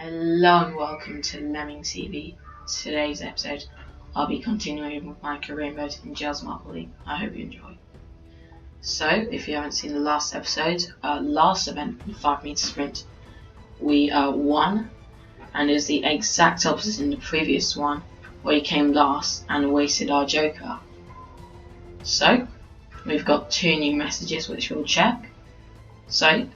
Hello and welcome to Lemming TV. Today's episode, I'll be continuing with my career mode in Jelles Marble League. I hope you enjoy. So, if you haven't seen the last episode, last event, the 5 meter sprint, we won, and it was the exact opposite in the previous one, where we came last and wasted our joker. So, we've got 2 new messages which we'll check. So,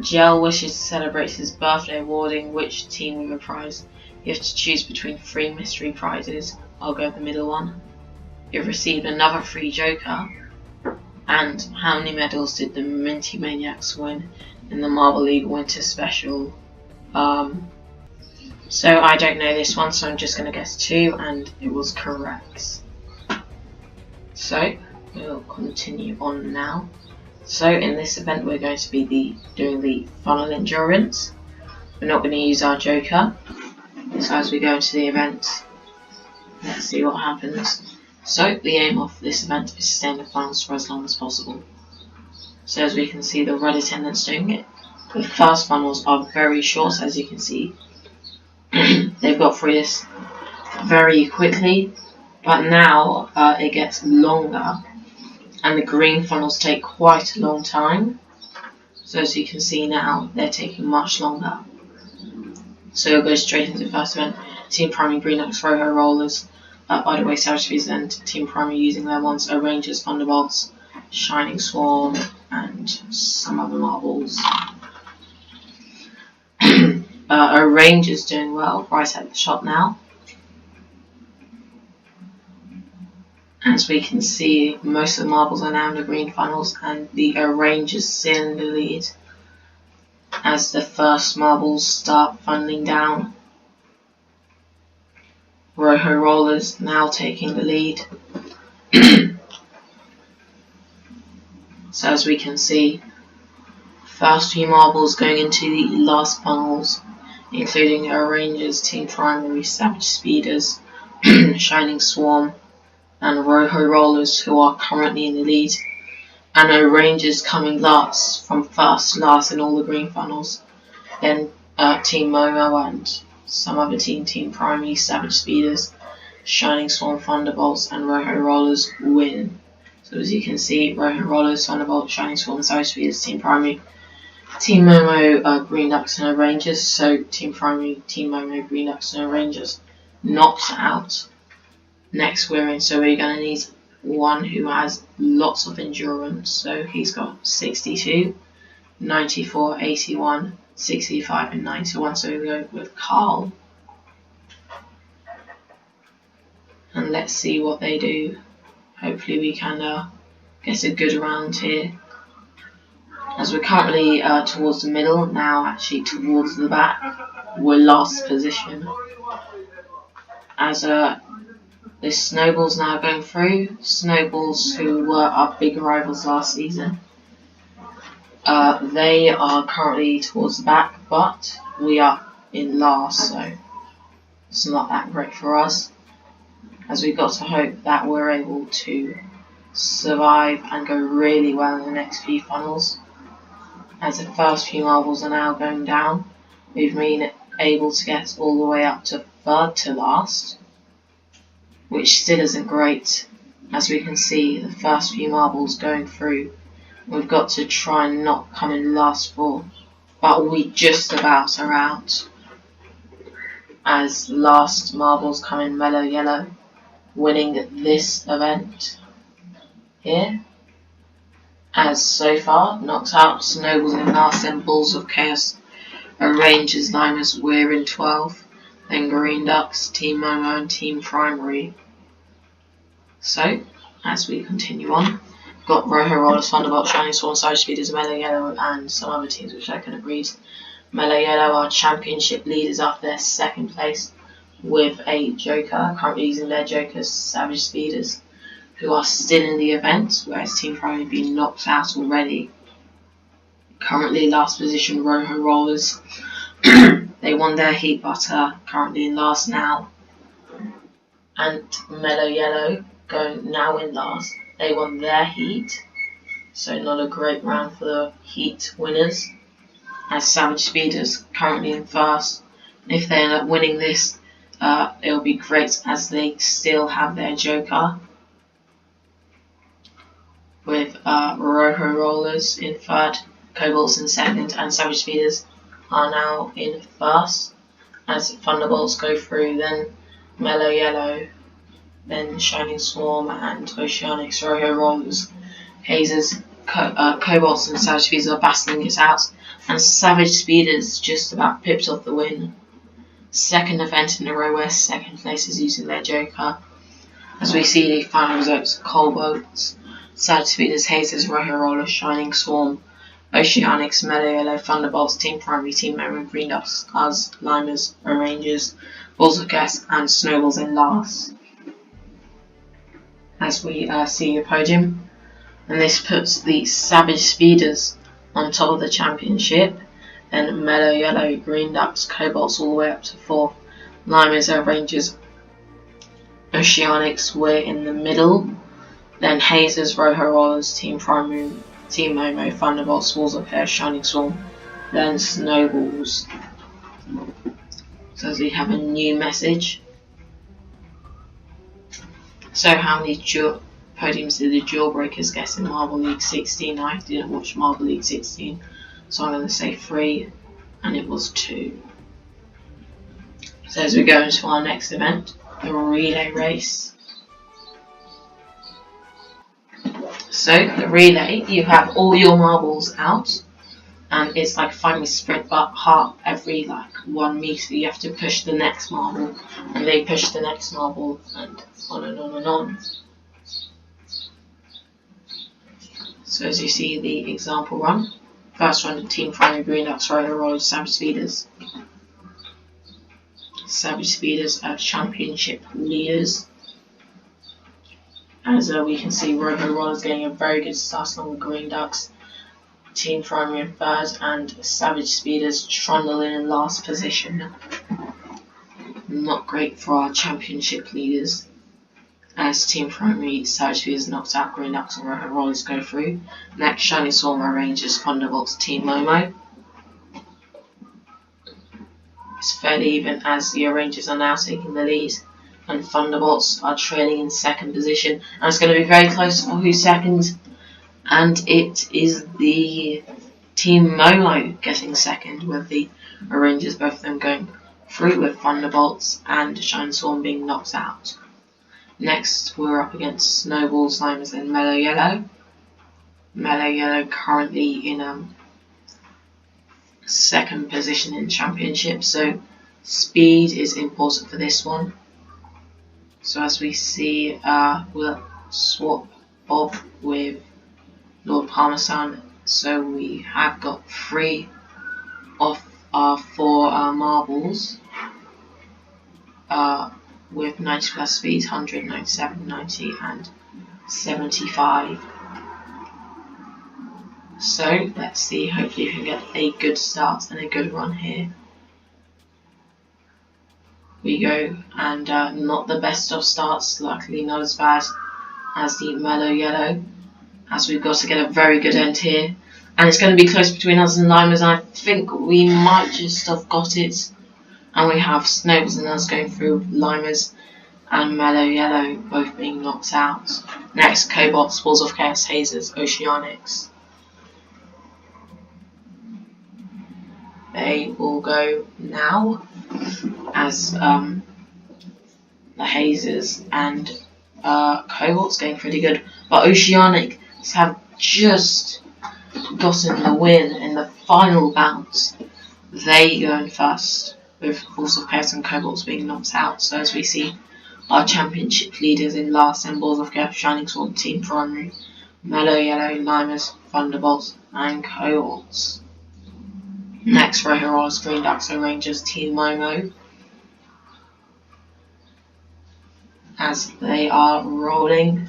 Jelle wishes to celebrate his birthday awarding which team with a prize. You have to choose between 3 mystery prizes. I'll go with the middle one. You've received another free joker. And how many medals did the Minty Maniacs win in the Marble League Winter Special? So I don't know this one, so I'm just going to guess 2, and it was correct. So we'll continue on now. So in this event we're going to be doing the funnel endurance. We're not going to use our joker. So as we go into the event, let's see what happens. So the aim of this event is to stay in the funnels for as long as possible. So as we can see, the red attendants doing it. The first funnels are very short, as you can see. They've got through this very quickly, but now it gets longer. And the green funnels take quite a long time. So as you can see now, they're taking much longer. So we'll go straight into the first event. Team Primary Green Ducks Roho Rollers. By the way, Savage Speeds and Team Primary using their ones are Rangers, Thunderbolts, Shining Swarm, and some other marbles. Rangers doing well right at the shot now. As we can see, most of the marbles are now in the green funnels, and the Rangers still in the lead as the first marbles start funneling down. Roho Rollers now taking the lead. So as we can see, first few marbles going into the last funnels, including Rangers, Team Primary, Savage Speeders, Shining Swarm, and Roho Rollers, who are currently in the lead, and Rangers coming last from first to last in all the green funnels. Then Team Momo and some other Team Primary, Savage Speeders, Shining Swarm, Thunderbolts, and Roho Rollers win. So as you can see, Roho Rollers, Thunderbolts, Shining Swarm, Savage Speeders, Team Primary, Team Momo, Green Ducks, and Rangers. So Team Primary, Team Momo, Green Ducks, and Rangers knocked out. Next we're in, so we're going to need one who has lots of endurance. So he's got 62, 94, 81, 65 and 91. So we go with Carl. And let's see what they do. Hopefully we can get a good round here. As we're currently towards the middle, now actually towards the back. We're last position. As the Snowballs now going through. Snowballs, who were our big rivals last season. They are currently towards the back, but we are in last, so it's not that great for us. As we've got to hope that we're able to survive and go really well in the next few funnels. As the first few marbles are now going down, we've been able to get all the way up to third to last, which still isn't great. As we can see, the first few marbles going through, we've got to try and not come in last 4, but we just about are out. As last marbles come in Mellow Yellow, winning this event here. As so far, knocked out Snowballs in last, then Balls of Chaos, Rangers, Limers, we're in 12, then Green Ducks, Team Momo and Team Primary. So, as we continue on, we've got Roho Rollers, Thunderbolt, Shining Swarm, Savage Speeders, Mellow Yellow, and some other teams which I can read. Mellow Yellow are championship leaders after their second place with a joker, currently using their jokers, Savage Speeders, who are still in the event, whereas Team Primary have been knocked out already. Currently last position, Roho Rollers. They won their heat, but currently in last now. And Mellow Yellow going now in last. They won their heat, so not a great round for the heat winners. as Savage Speeders currently in first. If they end up winning this, it'll be great as they still have their Joker with Rojo Rollers in third, Cobalts in second, and Savage Speeders are now in first as Thunderbolts go through, then Mellow Yellow, then Shining Swarm and Oceanics, Rojo Rollers, Hazers, Cobalts and Savage Speeders are battling it out, and Savage Speeders just about pipped off the win. Second event in a row where second place is using their Joker. As we see the final results, Cobalts, Savage Speeders, Hazers, Rojo Rollers, Shining Swarm, Oceanics, Mellow Yellow, Thunderbolts, Team Primary, Team Memory, Green Ducks, Cars, Limers, Rangers, Balls of Gas and Snowballs in last. As we see the podium, and this puts the Savage Speeders on top of the championship, then Mellow Yellow, Green Ducks, Cobalts all the way up to 4th, Limers, Rangers, Oceanics we're in the middle, then Hazers, Rojo Rollers, Team Primary, Team Momo, Thunderbolts, Walls of Hair, Shining Swarm, then Snowballs. So as we have a new message. So how many podiums did the Jawbreakers get in Marble League 16? I didn't watch Marble League 16, so I'm going to say 3, and it was 2. So as we go into our next event, the relay race. So the relay, you have all your marbles out, and it's like a 5-meter sprint, but every 1 meter you have to push the next marble, and they push the next marble, and on and on and on. So as you see the example run, first run Team Primary, Green Ducks, Rojo Rollers, Savage Speeders. Savage Speeders are championship leaders. As we can see, Rojo Rollers getting a very good start along with Green Ducks, Team Primary in third, and Savage Speeders trundling in last position. Not great for our championship leaders, as Team Primary, Savage Speeders knocked out, Green Ducks and Rojo Rollers go through. Next, Shining Swarm, Rangers, Thunderbolts, Team Momo. It's fairly even as the Rangers are now taking the lead, and Thunderbolts are trailing in second position, and it's going to be very close for who's second, and it is the Team Momo getting second, with the Rangers both of them going through with Thunderbolts and Shining Swarm being knocked out. Next we're up against Snowballs, Limers and Mellow Yellow. Mellow Yellow currently in second position in championship, so speed is important for this one. So as we see, we'll swap Bob with Lord Parmesan. So we have got 3 of our 4 marbles with 90 plus speed, 100, 97, 90 and 75. So let's see, hopefully we can get a good start and a good run here. We go, and not the best of starts, luckily not as bad as the Mellow Yellow, as we've got to get a very good end here, and it's going to be close between us and Limers. I think we might just have got it, and we have Snowballs and us going through, Limers and Mellow Yellow both being knocked out. Next, Cobalts, Balls of Chaos, Hazers, Oceanics. They will go now, as the Hazers and Cobalts going pretty good, but Oceanics have just gotten the win in the final bounce. They go in first, with Balls of Chaos and Cobalts being knocked out. So as we see, our championship leaders in last, and Balls of Chaos, Shining Swarm, Team Primary, Mellow Yellow, Limers, Thunderbolts and Cobalts. Next, Rojo Rollers, Green Ducks and Rangers, Team Momo, as they are rolling,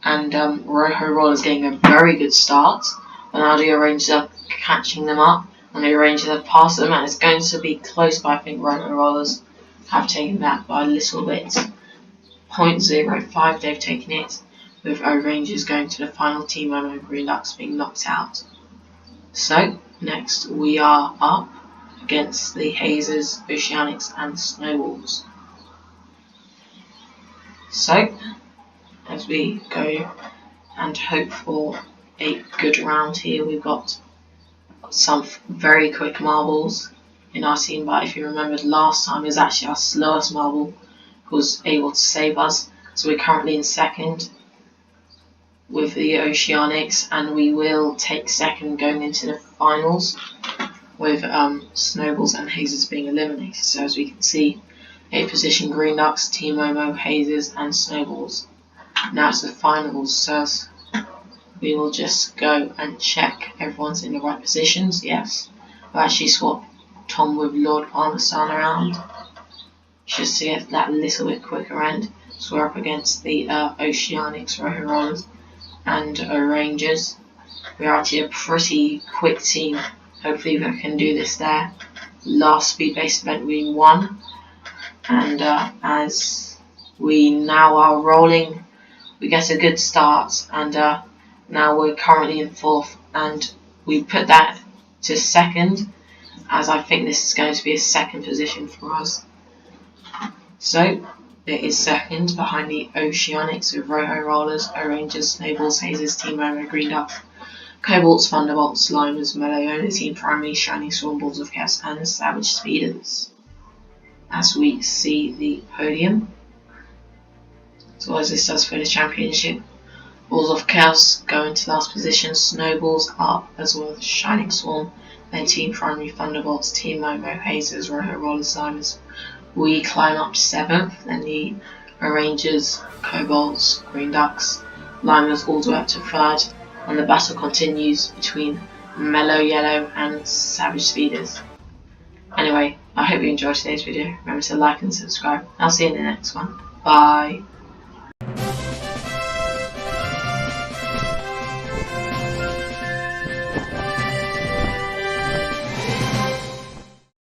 and Rojo Rollers getting a very good start, and now the Rangers are catching them up, and the Rangers have passed them, and it's going to be close, but I think Rojo Rollers have taken that by a little bit. 0.05 they've taken it, with Rangers going to the final, Team Momo and Green Ducks being knocked out. So Next, we are up against the Hazes, Oceanics, and Snowballs. So, as we go and hope for a good round here, we've got some very quick marbles in our team, but if you remembered last time, it was actually our slowest marble who was able to save us. So we're currently in second with the Oceanics, and we will take second going into the finals with Snowballs and Hazes being eliminated. So as we can see, 8th position Green Ducks, Team Momo, Hazes and Snowballs. Now it's the finals, so we will just go and check everyone's in the right positions. Yes, we'll actually swap Tom with Lord Parmesan around just to get that little bit quicker end. So we're up against the Oceanics, Roho Rollers and Rangers. We're actually a pretty quick team. Hopefully we can do this there. Last speed-based event we won, and as we now are rolling, we get a good start, and now we're currently in 4th, and we put that to 2nd, as I think this is going to be a 2nd position for us. So it is 2nd behind the Oceanics with Roho Rollers, Rangers, Snowballs, Hazes, Team Momo, Green Duck, Cobalts, Thunderbolts, Slimers, Meleona, Team Primary, Shining Storm, Balls of Chaos, and Savage Speeders. As we see the podium, so as this does for the championship, Balls of Chaos go into last position, Snowballs up as well as Shining Swarm, then Team Primary, Thunderbolts, Team Momo, Hazes, Roho Rollers, Slimers. We climb up to 7th, then the Rangers, Cobalts, Green Ducks, Limers all the way up to 3rd, and the battle continues between Mellow Yellow and Savage Speeders. Anyway, I hope you enjoyed today's video. Remember to like and subscribe. I'll see you in the next one. Bye.